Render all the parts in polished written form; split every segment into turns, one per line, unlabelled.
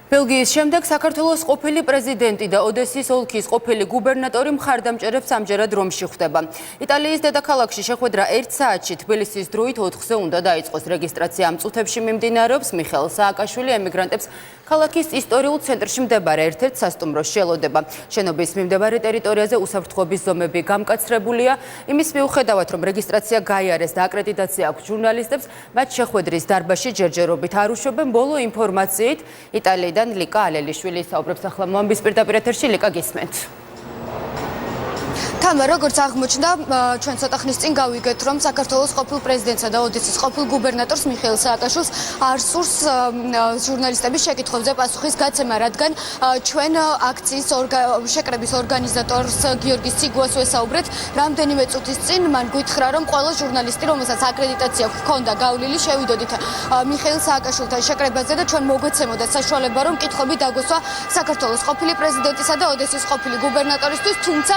ბელგიის შემდეგ საქართველოს ყოფილი პრეზიდენტი და ოდესის ოლქის ყოფილი გუბერნატორი მხარდამჭერებს ამჯერად რომში ხვდება. იტალიის დედაქალაქში შეხვედრა 1 საათში თბილისის დროით 4-ზე უნდა დაიწყოს. რეგისტრაცია ამ წუთებში მიმდინარეობს. მიხეილ სააკაშვილი ემიგრანტებს ქალაქის ისტორიულ ცენტრში მდებარე ერთ-ერთ სასტუმროში ელოდება. შენობის მიმდებარე ტერიტორიაზე უსაფრთხოების ზომები გამკაცრებულია. იმის მიუხედავად, რომ რეგისტრაცია გაიარეს და აკრედიტაცია აქვს ჟურნალისტებს, მათ შეხვედრის დარბაზში ჯერჯერობით არ უშვებენ. ბოლო ინფორმაციით იტალიიდან ლიკა ალელიშვილი საუბრობს ახლა მომბის პირდაპირ ეთერში. ლიკა, გისმენთ.
თამა, როგორც აღმოჩნდა, ჩვენ ცოტა ხნის წინ გავიგეთ, რომ საქართველოს ყოფილ პრეზიდენტსა და ოდესის ყოფილ გუბერნატორს მიხეილ სააკაშვილს არ სურს ჟურნალისტების შეკითხვებზე პასუხის გაცემა, რადგან ჩვენ აქციის შეკრების ორგანიზატორს გიორგი სიგუას ვესაუბრეთ რამდენიმე წუთის წინ. მან გითხრა, რომ ყველა ჟურნალისტი, რომელსაც აკრედიტაცია ჰქონდა გავლილი, შევიდოდით მიხეილ სააკაშვილთან შეკრებაზე და ჩვენ მოგვეცემოდა საშუალება, რომ კითხვები დაგვესვა საქართველოს ყოფილი პრეზიდენტისა და ოდესის ყოფილი გუბერნატორისთვის, თუმცა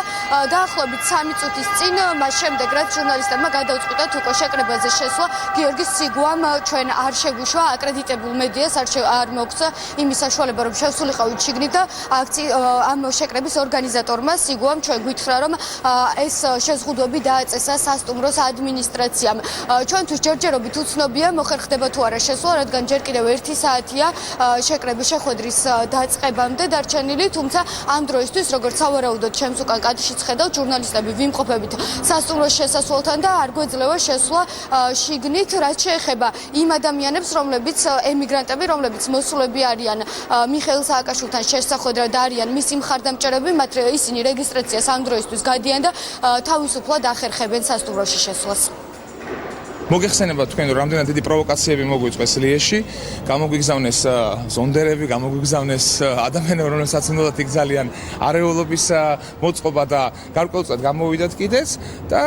დაახლოებით 3 წუთის წინ მას შემდეგ რაც ჟურნალისტებმა გადაუწყვიტათ უკვე შეკრებაზე შესვლა, გიორგი სიგუამ ჩვენ არ შეგვუშვა აკრედიტებულ მედიას არ მოგცა იმის საშუალება, რომ შევსულიყავით შიგნით და ამ შეკრების ორგანიზატორმა სიგუამ ჩვენ გითხრა, რომ ეს შეზღუდვები დააწესა სასტუმროს ადმინისტრაციამ. ჩვენთვის ჯერჯერობით უცნობია მოხერხდება თუ არა შესვლა, რადგან ჯერ კიდევ 1 საათია შეკრების შეხვედრის დაწყებამდე დარჩენილი, თუმცა ამ დროისთვის როგორც სავარაუდოდ ჩემს უკან კადრშიც ხედავთ, ჟურნალისტები ვიმყოფებით სასტუმროს შესასვლელთან და არ გვეძლევა შესვლა შიგნით, რაც შეეხება იმ ადამიანებს, რომლებიც ემიგრანტები, რომლებიც მოსულები არიან მიხეილ სააკაშვილთან შესახვედრად და არიან მისი მხარდამჭერები, მათ ისინი რეგისტრაციას ამ დროისთვის გადიან და თავისუფლად ახერხებენ სასტუმროში შესვლას.
მოგეხსენება თქვენ, რომ რამდენად დიდი პროვოკაციები მოგვიწვეს ლიეში, გამოგვიგზავნეს ზონდერები, გამოგვიგზავნეს ადამიანები, რომელსაც უნდათ იგზალიან არეულობის მოწყობა და გარკვეულწილად გამოვიდათ კიდეც და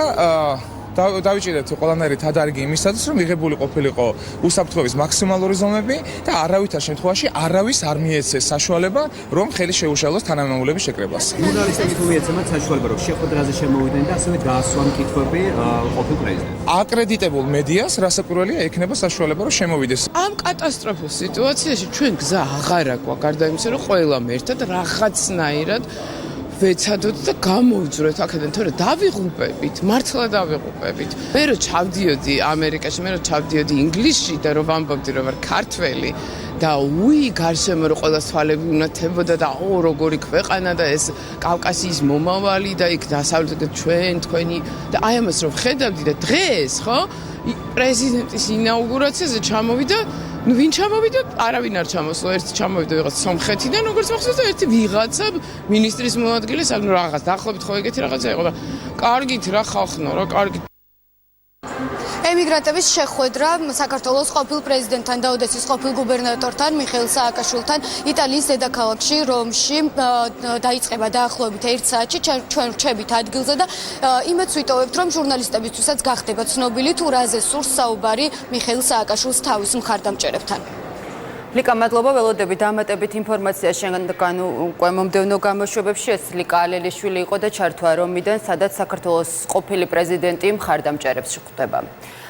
დავიჭირეთ ყველანაირი თადარიგი იმისათვის, რომ მიღებული ყოფილიყო უსაფრთხოების მაქსიმალური ზომები და არავითარ შემთხვევაში არავის არ მიეცეს საშუალება, რომ ხელი შეუშალოს თანამემამულების შეკრებას.
ჟურნალისტები თუ მიეცემათ საშუალება, რომ შეხვედრაზე შემოვიდნენ და ასევე დაასვან კითხვები ყოფილ პრეზიდენტს.
აკრედიტებულ მედიას რასაკვირველია ექნება საშუალება, რომ შემოვიდეს.
ამ კატასტროფულ სიტუაციაში ჩვენ გზა აღარ აქვს, გარდა იმისა, რომ ყველამ ერთად რაღაცნაირად ვეცადოთ და გამოვძვრეთ აქედან, თორე დავიღუპებით, მართლა დავიღუპებით. მე რო ჩავდიოდი ამერიკაში, მე რო ჩავდიოდი ინგლისში და რო ვამბობდი, რომ ვარ ქართველი და გარშემო რო ყველას თვალები უნათებოდა და როგორი ქვეყანა და ეს კავკასიის მომავალი და იქ დასავლეთ ჩვენ თქვენი და აი ამას რო ხედავდი და დღეს, ხო? პრეზიდენტის ინაუგურაციაზე ჩამოვიდა ვინ ჩამოვიდა? არავინ არ ჩამოსულა. ერთი ჩამოვიდა ვიღაც სომხეთიდან, როგორც მახსოვს და ერთი ვიღაცა მინისტრის მოადგილე, რაღაც დაახლოებით ხო ეგეთი რაღაცა იყო და კარგით რა ხალხნო, რა კარგით.
ემიგრანტების შეხვედრა საქართველოს ყოფილ პრეზიდენტთან და ოდესის ყოფილ გუბერნატორთან მიხეილ სააკაშვილთან იტალიის დედაქალაქში რომში დაიწყება დაახლოებით 1 საათში. ჩვენ ვრჩებით ადგილზე და იმედს ვიტოვებთ, რომ ჟურნალისტებისთვისაც გახდება ცნობილი თუ რაზე სურს საუბარი მიხეილ სააკაშვილს თავის მხარდამჭერებთან.
ლიკა, მადლობა, ველოდებით დამატებით ინფორმაცია შენგან უკვე მომდევნო გამოშვებებში. ეს ლიკა ალელიშვილი იყო და ჩართვა რომიდან, სადაც საქართველოს ყოფილი პრეზიდენტი მხარდამჭერებს ხვდება.